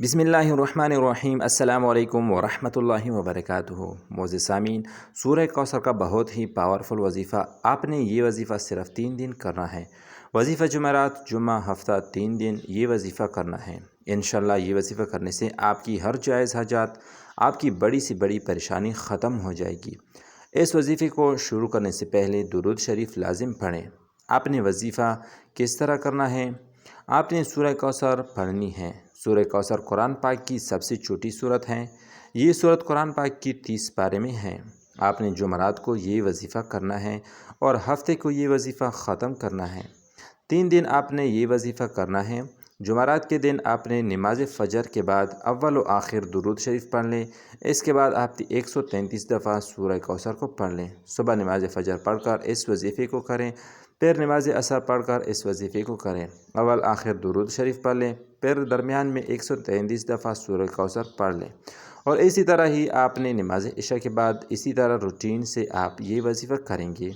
بسم اللہ الرحمن الرحیم۔ السلام علیکم ورحمۃ اللہ وبرکاتہ۔ معزز سامعین، سورہ کوثر کا بہت ہی پاورفل وظیفہ، آپ نے یہ وظیفہ صرف 3 دن کرنا ہے۔ وظیفہ جمعرات، جمعہ، ہفتہ 3 دن یہ وظیفہ کرنا ہے۔ انشاءاللہ یہ وظیفہ کرنے سے آپ کی ہر جائز حاجات، آپ کی بڑی سے بڑی پریشانی ختم ہو جائے گی۔ اس وظیفے کو شروع کرنے سے پہلے درود شریف لازم پڑھیں۔ آپ نے وظیفہ کس طرح کرنا ہے؟ آپ نے سورہ کوثر پڑھنی ہے۔ سورہ کوثر قرآن پاک کی سب سے چھوٹی سورت ہے۔ یہ سورت قرآن پاک کی 30 پارے میں ہے۔ آپ نے جمعرات کو یہ وظیفہ کرنا ہے اور ہفتے کو یہ وظیفہ ختم کرنا ہے۔ 3 دن آپ نے یہ وظیفہ کرنا ہے۔ جمعرات کے دن آپ نے نماز فجر کے بعد اول و آخر درود شریف پڑھ لیں۔ اس کے بعد آپ 133 دفعہ سورہ کوثر کو پڑھ لیں۔ صبح نماز فجر پڑھ کر اس وظیفے کو کریں، پھر نماز عصر پڑھ کر اس وظیفے کو کریں۔ اول آخر درود شریف پڑھ لیں، پھر درمیان میں 133 دفعہ سورہ کوثر پڑھ لیں، اور اسی طرح ہی آپ نے نماز عشاء کے بعد اسی طرح روٹین سے آپ یہ وظیفہ کریں گے۔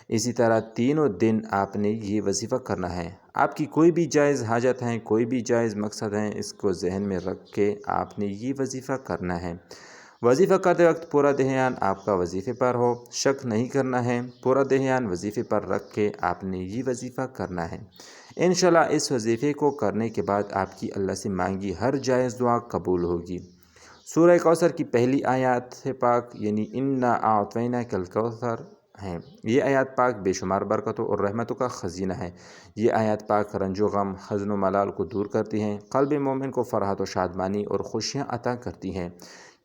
اسی طرح تینوں دن آپ نے یہ وظیفہ کرنا ہے۔ آپ کی کوئی بھی جائز حاجت ہے، کوئی بھی جائز مقصد ہے، اس کو ذہن میں رکھ کے آپ نے یہ وظیفہ کرنا ہے۔ وظیفہ کرتے وقت پورا دھیان آپ کا وظیفے پر ہو، شک نہیں کرنا ہے۔ پورا دھیان وظیفے پر رکھ کے آپ نے یہ وظیفہ کرنا ہے۔ انشاءاللہ اس وظیفے کو کرنے کے بعد آپ کی اللہ سے مانگی ہر جائز دعا قبول ہوگی۔ سورہ کوثر کی پہلی آیات پاک یعنی اِنَّا أَعْطَيْنَاكَ الْكَوْثَرَ ہیں۔ یہ آیات پاک بے شمار برکتوں اور رحمتوں کا خزینہ ہے۔ یہ آیات پاک رنج و غم، حزن و ملال کو دور کرتی ہیں، قلب مومن کو فرحت و شادمانی اور خوشیاں عطا کرتی ہیں،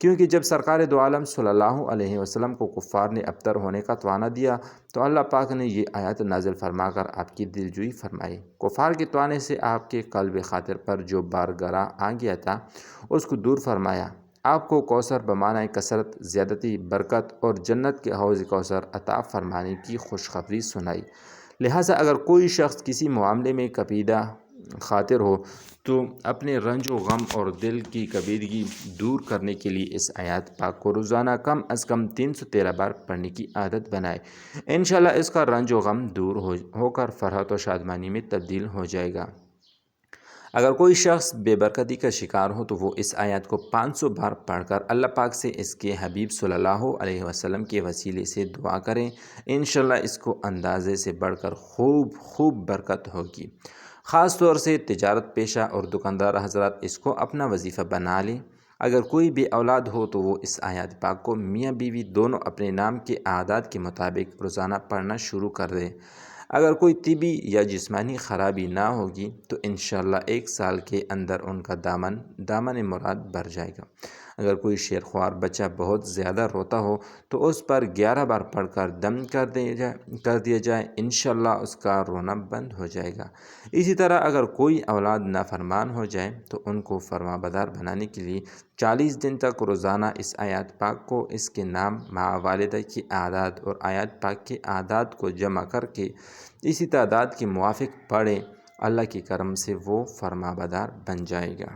کیونکہ جب سرکار دو عالم صلی اللہ علیہ وسلم کو کفار نے ابتر ہونے کا طعنہ دیا تو اللہ پاک نے یہ آیات نازل فرما کر آپ کی دلجوئی فرمائی۔ کفار کے طعنے سے آپ کے قلب خاطر پر جو بار گراں آ گیا تھا اس کو دور فرمایا۔ آپ کو کوثر بمعنی کثرت، زیادتی، برکت اور جنت کے حوض کوثر عطا فرمانے کی خوشخبری سنائی۔ لہٰذا اگر کوئی شخص کسی معاملے میں کبیدہ خاطر ہو تو اپنے رنج و غم اور دل کی کبیدگی دور کرنے کے لیے اس آیات پاک کو روزانہ کم از کم 313 بار پڑھنے کی عادت بنائے۔ انشاءاللہ اس کا رنج و غم دور ہو کر فرحت و شادمانی میں تبدیل ہو جائے گا۔ اگر کوئی شخص بے برکتی کا شکار ہو تو وہ اس آیات کو 500 بار پڑھ کر اللہ پاک سے اس کے حبیب صلی اللہ علیہ وسلم کے وسیلے سے دعا کریں۔ انشاءاللہ اس کو اندازے سے بڑھ کر خوب برکت ہوگی۔ خاص طور سے تجارت پیشہ اور دکاندار حضرات اس کو اپنا وظیفہ بنا لیں۔ اگر کوئی بے اولاد ہو تو وہ اس آیات پاک کو میاں بیوی دونوں اپنے نام کے اعداد کے مطابق روزانہ پڑھنا شروع کر دیں۔ اگر کوئی طبی یا جسمانی خرابی نہ ہوگی تو انشاءاللہ 1 سال کے اندر ان کا دامن مراد بھر جائے گا۔ اگر کوئی شیرخوار بچہ بہت زیادہ روتا ہو تو اس پر 11 بار پڑھ کر دم کر دیا جائے، انشاءاللہ اس کا رونا بند ہو جائے گا۔ اسی طرح اگر کوئی اولاد نافرمان ہو جائے تو ان کو فرما بردار بنانے کے لیے 40 دن تک روزانہ اس آیات پاک کو اس کے نام مع والدہ کے اعداد اور آیات پاک کے اعداد کو جمع کر کے اسی تعداد کے موافق پڑھیں۔ اللہ کے کرم سے وہ فرما بردار بن جائے گا۔